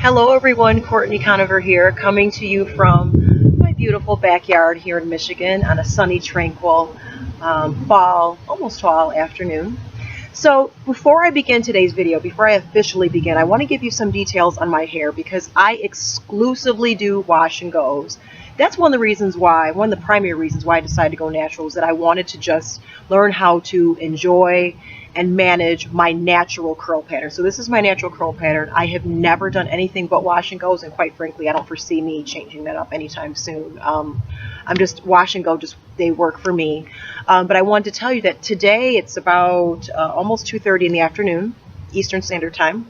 Hello everyone, Courtney Conover here, coming to you from my beautiful backyard here in Michigan on a sunny, tranquil almost fall afternoon. So before I begin today's video, before I officially begin, I want to give you some details on my hair because I exclusively do wash and goes. That's one of the primary reasons why I decided to go natural, is that I wanted to just learn how to enjoy and manage my natural curl pattern. So this is my natural curl pattern. I have never done anything but wash and goes, and quite frankly, I don't foresee me changing that up anytime soon. I'm just wash and go, they work for me. But I wanted to tell you that today it's about almost 2:30 in the afternoon, Eastern Standard Time.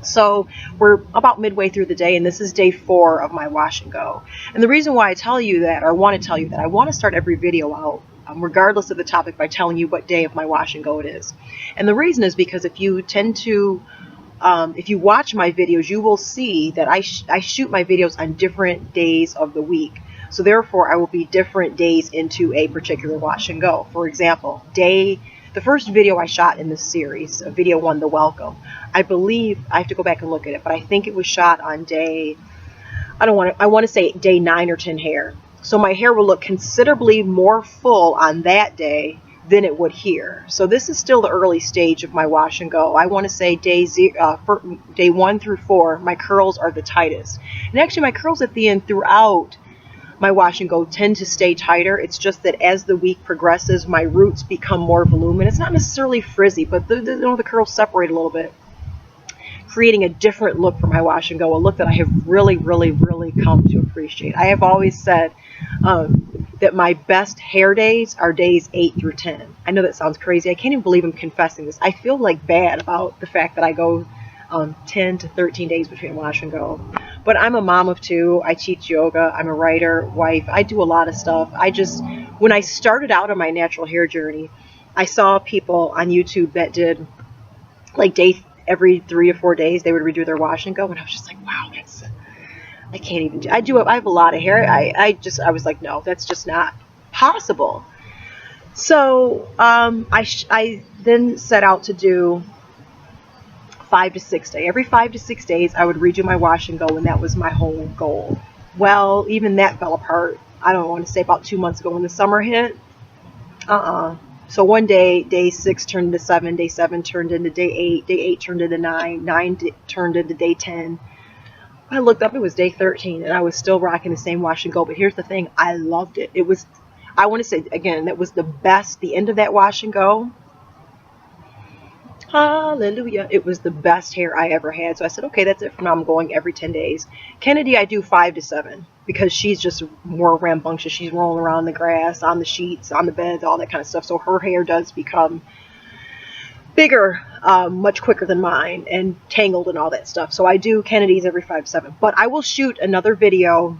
So we're about midway through the day, and this is day 4 of my wash and go. And the reason why I tell you that, or want to tell you that, I want to start every video out, regardless of the topic, by telling you what day of my wash and go it is. And the reason is because if you watch my videos, you will see that I shoot my videos on different days of the week. So therefore, I will be different days into a particular wash and go. For example, the first video I shot in this series, video 1, the welcome, I believe, I have to go back and look at it, but I think it was shot on I want to say day 9 or 10 hair. So my hair will look considerably more full on that day than it would here. So this is still the early stage of my wash and go. I want to say day 1 through 4, my curls are the tightest. And actually my curls at the end throughout my wash and go tend to stay tighter. It's just that as the week progresses, my roots become more voluminous. It's not necessarily frizzy, but the curls separate a little bit, creating a different look for my wash and go, a look that I have really, really, really come to appreciate. I have always said that my best hair days are days 8 through 10. I know that sounds crazy. I can't even believe I'm confessing this. I feel like bad about the fact that I go 10 to 13 days between wash and go. But I'm a mom of 2. I teach yoga. I'm a writer, wife. I do a lot of stuff. When I started out on my natural hair journey, I saw people on YouTube that did like every 3 to 4 days they would redo their wash and go, and I was just like, wow, I can't even do. I have a lot of hair. I was like, no, that's just not possible. So I then set out to do 5 to 6 days. Every 5 to 6 days, I would redo my wash and go, and that was my whole goal. Well, even that fell apart. I don't want to say about 2 months ago when the summer hit. So one day, day 6 turned into 7, day 7 turned into day 8, day 8 turned into 9, 9 turned into day 10. I looked up, it was day 13, and I was still rocking the same wash and go. But here's the thing, I loved it. I want to say again, that was the best. The end of that wash and go, hallelujah, it was the best hair I ever had. So I said, okay, that's it for now. I'm going every 10 days. Kennedy, I do 5 to 7 because she's just more rambunctious. She's rolling around the grass, on the sheets, on the beds, all that kind of stuff. So her hair does become bigger much quicker than mine, and tangled and all that stuff. So I do Kennedy's every 5 to 7. But I will shoot another video.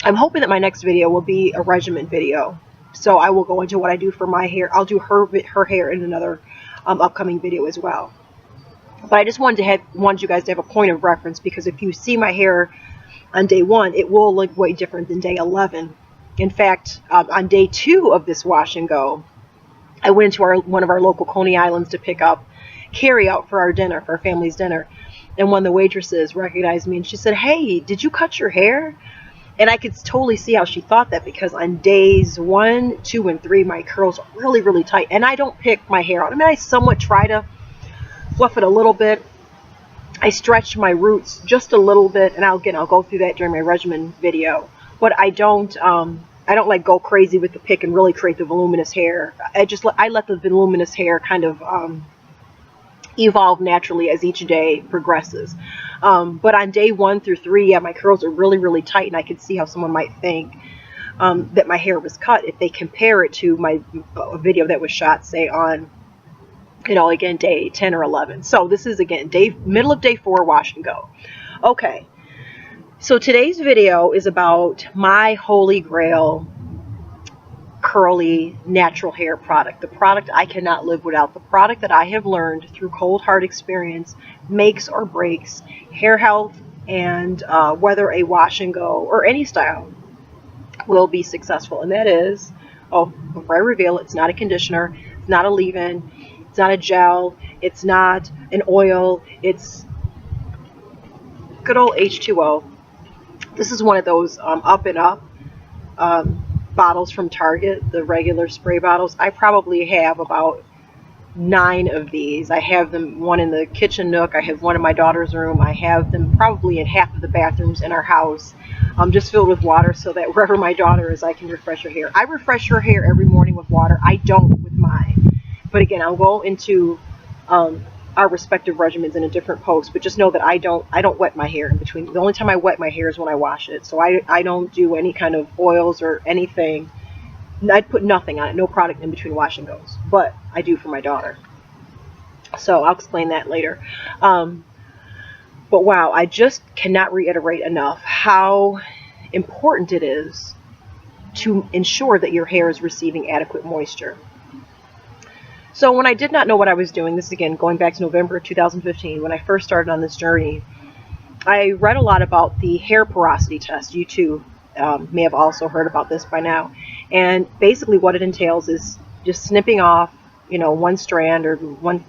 I'm hoping that my next video will be a regimen video. So I will go into what I do for my hair. I'll do her hair in another upcoming video as well. But I just wanted you guys to have a point of reference, because if you see my hair on day 1, it will look way different than day 11. In fact, on day 2 of this wash and go, I went into one of our local Coney Islands to pick up carry out for our dinner, for our family's dinner, and one of the waitresses recognized me and she said, "Hey, did you cut your hair?" And I could totally see how she thought that, because on days 1, 2, and 3, my curls are really, really tight. And I don't pick my hair out. I mean, I somewhat try to fluff it a little bit. I stretch my roots just a little bit, and I'll go through that during my regimen video. But I don't like go crazy with the pick and really create the voluminous hair. I let the voluminous hair kind of evolve naturally as each day progresses. But on day 1 through 3, yeah, my curls are really, really tight, and I could see how someone might think that my hair was cut if they compare it to my video that was shot, say, on, again, day 10 or 11. So this is, again, middle of day 4, wash and go. Okay, so today's video is about my holy grail curly natural hair product, the product I cannot live without, the product that I have learned through cold hard experience makes or breaks hair health, and whether a wash and go or any style will be successful. And that is, before I reveal, it's not a conditioner, it's not a leave-in, it's not a gel, it's not an oil, it's good old H2O. This is one of those Up and Up bottles from Target, the regular spray bottles. I probably have about 9 of these. I have them, one in the kitchen nook. I have one in my daughter's room. I have them probably in half of the bathrooms in our house, just filled with water so that wherever my daughter is, I can refresh her hair. I refresh her hair every morning with water. I don't with mine. But again, I'll go into our respective regimens in a different post, but just know that I don't wet my hair in between. The only time I wet my hair is when I wash it. So I don't do any kind of oils or anything. I'd put nothing on it, no product in between wash and goes, but I do for my daughter. So I'll explain that later. But wow, I just cannot reiterate enough how important it is to ensure that your hair is receiving adequate moisture. So when I did not know what I was doing, this is again going back to November of 2015, when I first started on this journey, I read a lot about the hair porosity test. You too may have also heard about this by now. And basically what it entails is just snipping off, one strand or one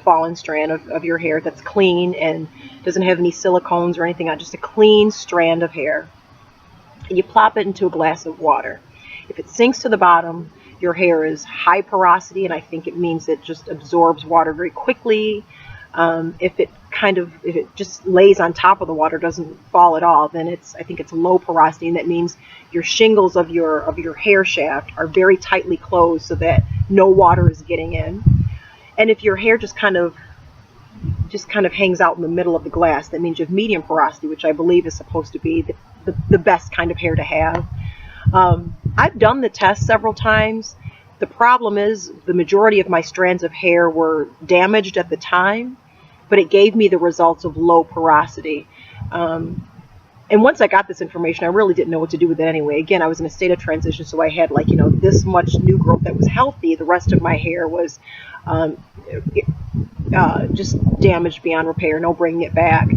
fallen strand of your hair that's clean and doesn't have any silicones or anything on, just a clean strand of hair. And you plop it into a glass of water. If it sinks to the bottom, your hair is high porosity, and I think it means it just absorbs water very quickly. If it just lays on top of the water, doesn't fall at all, then I think it's low porosity, and that means your shingles of your hair shaft are very tightly closed so that no water is getting in. And if your hair just kind of hangs out in the middle of the glass, that means you have medium porosity, which I believe is supposed to be the best kind of hair to have. I've done the test several times. The problem is the majority of my strands of hair were damaged at the time, but it gave me the results of low porosity. And once I got this information, I really didn't know what to do with it anyway. Again, I was in a state of transition, so I had this much new growth that was healthy. The rest of my hair was just damaged beyond repair, no bringing it back.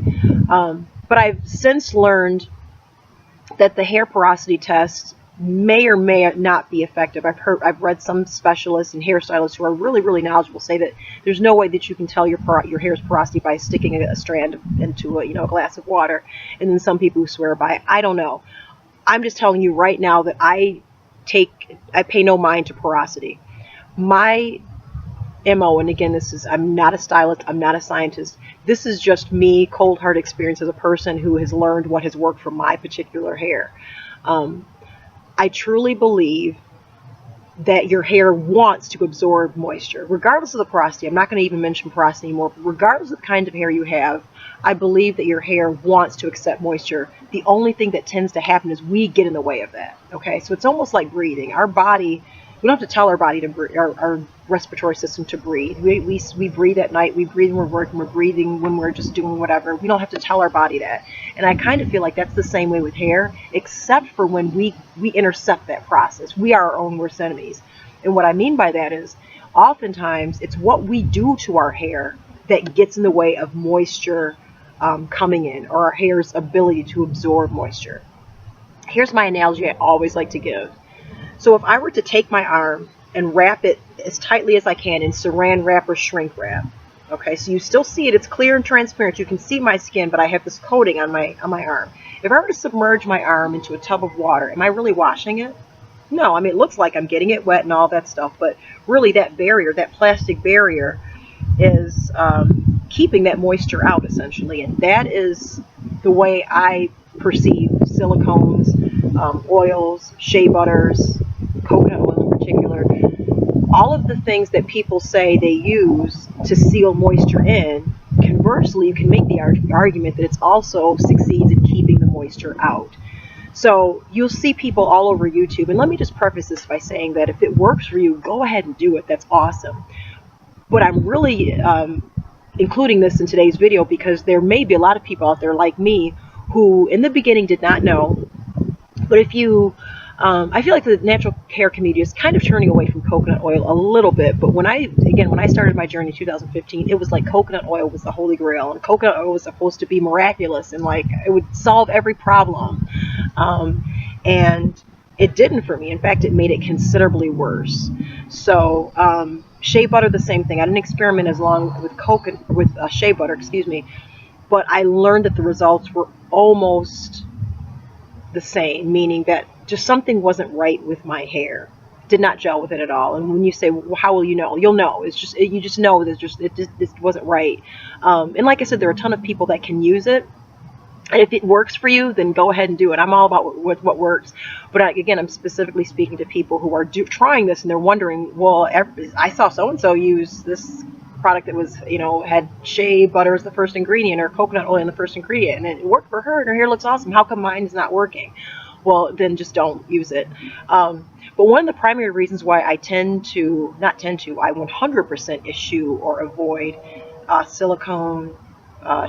But I've since learned that the hair porosity test may or may not be effective. I've read some specialists and hairstylists who are really, really knowledgeable say that there's no way that you can tell your hair's porosity by sticking a strand into a glass of water. And then some people who swear by it. I don't know. I'm just telling you right now that I pay no mind to porosity. My MO, and again, I'm not a stylist, I'm not a scientist. This is just me, cold hard experience as a person who has learned what has worked for my particular hair. I truly believe that your hair wants to absorb moisture, regardless of the porosity. I'm not going to even mention porosity anymore, but regardless of the kind of hair you have, I believe that your hair wants to accept moisture. The only thing that tends to happen is we get in the way of that. Okay, so it's almost like breathing. Our body, we don't have to tell our body to breathe, our respiratory system to breathe. We breathe at night, we breathe when we're working, we're breathing when we're just doing whatever. We don't have to tell our body that. And I kind of feel like that's the same way with hair, except for when we intercept that process. We are our own worst enemies. And what I mean by that is, oftentimes it's what we do to our hair that gets in the way of moisture coming in, or our hair's ability to absorb moisture. Here's my analogy I always like to give. So if I were to take my arm and wrap it as tightly as I can in saran wrap or shrink wrap, okay, so you still see it, it's clear and transparent, you can see my skin, but I have this coating on my arm. If I were to submerge my arm into a tub of water, am I really washing it? No, I mean, it looks like I'm getting it wet and all that stuff, but really that barrier, that plastic barrier, is keeping that moisture out, essentially. And that is the way I perceive silicones, oils, shea butters, coconut oil in particular. All of the things that people say they use to seal moisture in, conversely, you can make the argument that it also succeeds in keeping the moisture out. So you'll see people all over YouTube, and let me just preface this by saying that if it works for you, go ahead and do it. That's awesome. But I'm really including this in today's video because there may be a lot of people out there like me who in the beginning did not know. But if you, I feel like the natural hair community is kind of turning away from coconut oil a little bit. But when I started my journey in 2015, it was like coconut oil was the holy grail, and coconut oil was supposed to be miraculous and like it would solve every problem. And it didn't for me. In fact, it made it considerably worse. So shea butter, the same thing. I didn't experiment as long with shea butter, but I learned that the results were almost the same, meaning that just something wasn't right with my hair. Did not gel with it at all. And when you say, well, how will you know? You'll know. It's just, you just know that it wasn't right. And like I said, there are a ton of people that can use it. And if it works for you, then go ahead and do it. I'm all about what works. But again, I'm specifically speaking to people who are trying this and they're wondering, well, I saw so-and-so use this product that was, had shea butter as the first ingredient or coconut oil in the first ingredient, and it worked for her and her hair looks awesome. How come mine is not working? Well, then just don't use it. But one of the primary reasons why I I 100% eschew or avoid silicone,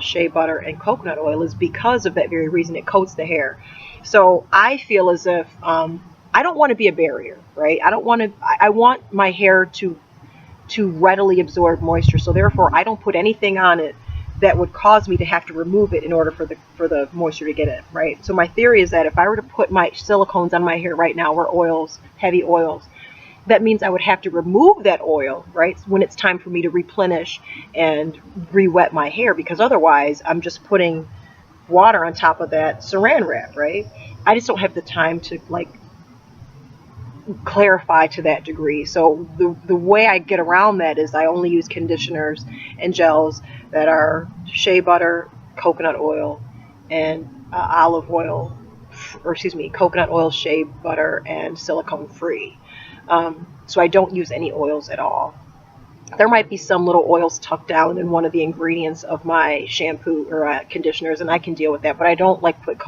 shea butter, and coconut oil is because of that very reason. It coats the hair. So I feel as if I don't want to be a barrier, right? I want my hair to readily absorb moisture. So therefore, I don't put anything on it that would cause me to have to remove it in order for the moisture to get in, right? So my theory is that if I were to put my silicones on my hair right now, or oils, heavy oils, that means I would have to remove that oil, right, when it's time for me to replenish and re-wet my hair, because otherwise I'm just putting water on top of that saran wrap, right? I just don't have the time to clarify to that degree. So the way I get around that is I only use conditioners and gels that are shea butter, coconut oil, and olive oil, or excuse me, coconut oil, shea butter, and silicone free. So I don't use any oils at all. There might be some little oils tucked down in one of the ingredients of my shampoo or conditioners, and I can deal with that, but I don't put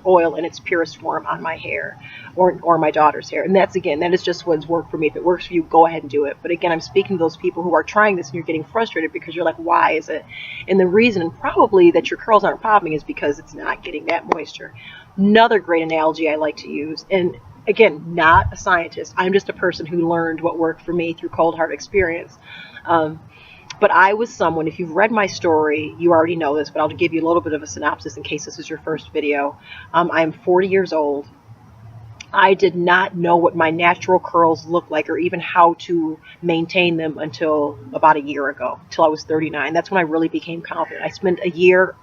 oil in its purest form on my hair or my daughter's hair. And that is just what's worked for me. If it works for you, go ahead and do it. But again, I'm speaking to those people who are trying this and you're getting frustrated because you're like, why is it? And the reason probably that your curls aren't popping is because it's not getting that moisture. Another great analogy I like to use, and again, not a scientist. I'm just a person who learned what worked for me through cold hard experience. But I was someone, if you've read my story, you already know this, but I'll give you a little bit of a synopsis in case this is your first video. I'm 40 years old. I did not know what my natural curls looked like or even how to maintain them until about a year ago, till I was 39. That's when I really became confident. I spent a year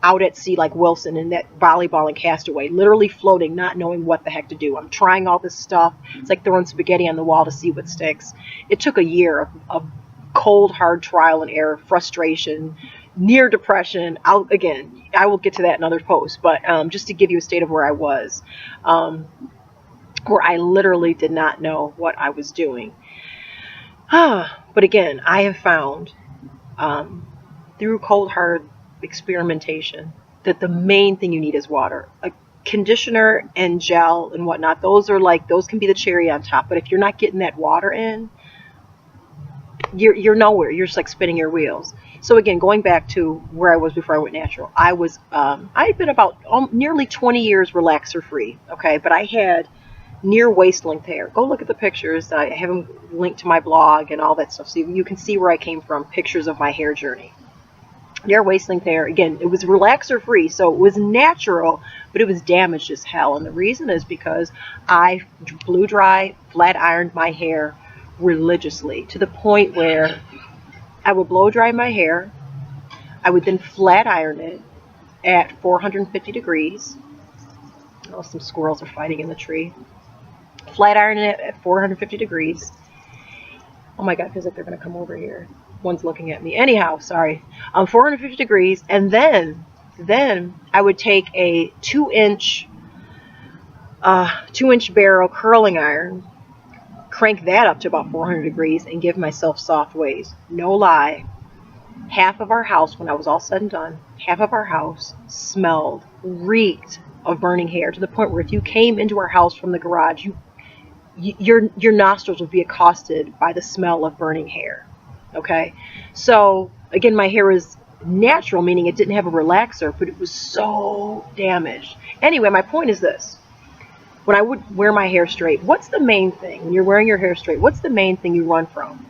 out at sea like Wilson in that volleyball and Castaway, literally floating, not knowing what the heck to do. I'm trying all this stuff. It's like throwing spaghetti on the wall to see what sticks. It took a year of cold, hard trial and error, frustration, near depression. Again, I will get to that in other posts, but just to give you a state of where I was, where I literally did not know what I was doing. But again, I have found through cold, hard experimentation that the main thing you need is water. A conditioner and gel and whatnot, those can be the cherry on top, but if you're not getting that water in, you're nowhere. You're just spinning your wheels. So again, going back to where I was before I went natural, I had been about nearly 20 years relaxer free, okay, but I had near waist length hair. Go look at the pictures. I have them linked to my blog and all that stuff, so you can see where I came from, pictures of my hair journey. Near waist length hair. Again, it was relaxer free, so it was natural, but it was damaged as hell. And the reason is because I blew dry, flat ironed my hair religiously, to the point where I would blow dry my hair, I would then flat iron it at 450 degrees. Oh, some squirrels are fighting in the tree. Flat iron it at 450 degrees. Oh my God, feels like they're going to come over here. One's looking at me. Anyhow, sorry. 450 degrees, and then I would take a 2-inch barrel curling iron, crank that up to about 400 degrees, and give myself soft waves. No lie. Half of our house, when I was all said and done, half of our house reeked of burning hair, to the point where if you came into our house from the garage, your nostrils would be accosted by the smell of burning hair. Okay, so again, my hair is natural, meaning it didn't have a relaxer, but it was so damaged. Anyway, my point is this. When I would wear my hair straight, what's the main thing? When you're wearing your hair straight, what's the main thing you run from?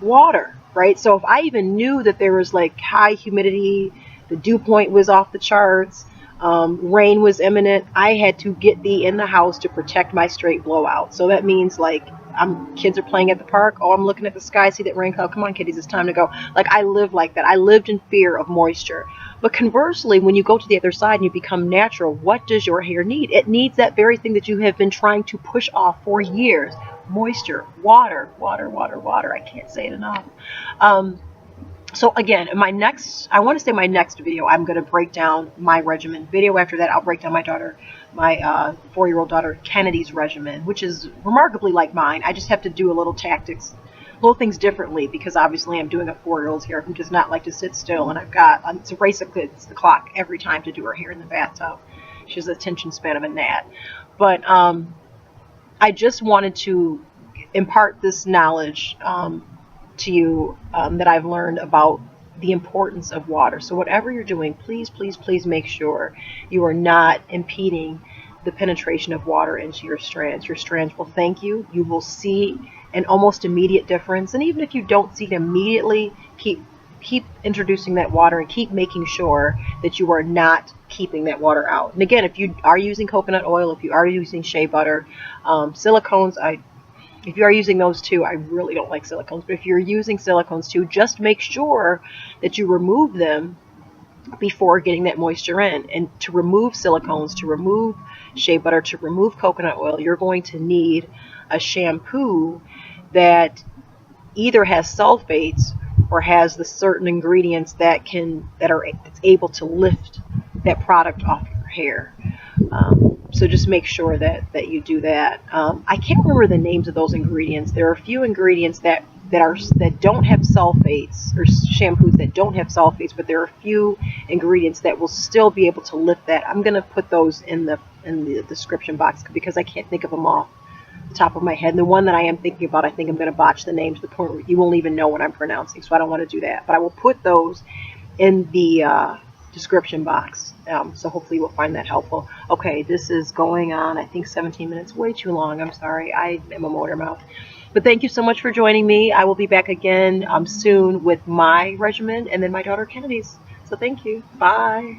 Water, right? So if I even knew that there was high humidity, the dew point was off the charts, rain was imminent, I had to get thee in the house to protect my straight blowout. So that means kids are playing at the park. Oh, I'm looking at the sky, see that rain cloud. Come on, kiddies, it's time to go. I lived like that. I lived in fear of moisture. But conversely, when you go to the other side and you become natural, what does your hair need? It needs that very thing that you have been trying to push off for years. Moisture, water, water, water, water. I can't say it enough. So again, in my next, I want to say my next video, I'm going to break down my regimen. Video after that, I'll break down my 4-year-old daughter Kennedy's regimen, which is remarkably like mine. I just have to do a little tactics, little things differently, because obviously I'm doing a 4-year-old here who does not like to sit still, and I've got, it's a race against the clock every time to do her hair in the bathtub. She has the attention span of a gnat. But I just wanted to impart this knowledge to you that I've learned about the importance of water. So whatever you're doing, please, please, please make sure you are not impeding the penetration of water into your strands. Your strands will thank you. You will see an almost immediate difference. And even if you don't see it immediately, keep introducing that water and keep making sure that you are not keeping that water out. And again, if you are using coconut oil, if you are using shea butter, silicones, if you are using those too, I really don't like silicones, but if you're using silicones too, just make sure that you remove them before getting that moisture in. And to remove silicones, to remove shea butter, to remove coconut oil, you're going to need a shampoo that either has sulfates or has the certain ingredients that's able to lift that product off your hair. So just make sure that you do that. I can't remember the names of those ingredients. There are a few ingredients that don't have sulfates, or shampoos that don't have sulfates, but there are a few ingredients that will still be able to lift that. I'm going to put those in the description box because I can't think of them off the top of my head. And the one that I am thinking about, I think I'm going to botch the name to the point where you won't even know what I'm pronouncing. So I don't want to do that. But I will put those in the description box. So hopefully you will find that helpful. Okay, this is going on, I think 17 minutes, way too long. I'm sorry, I am a motor mouth. But thank you so much for joining me. I will be back again soon with my regimen and then my daughter Kennedy's. So thank you. Bye.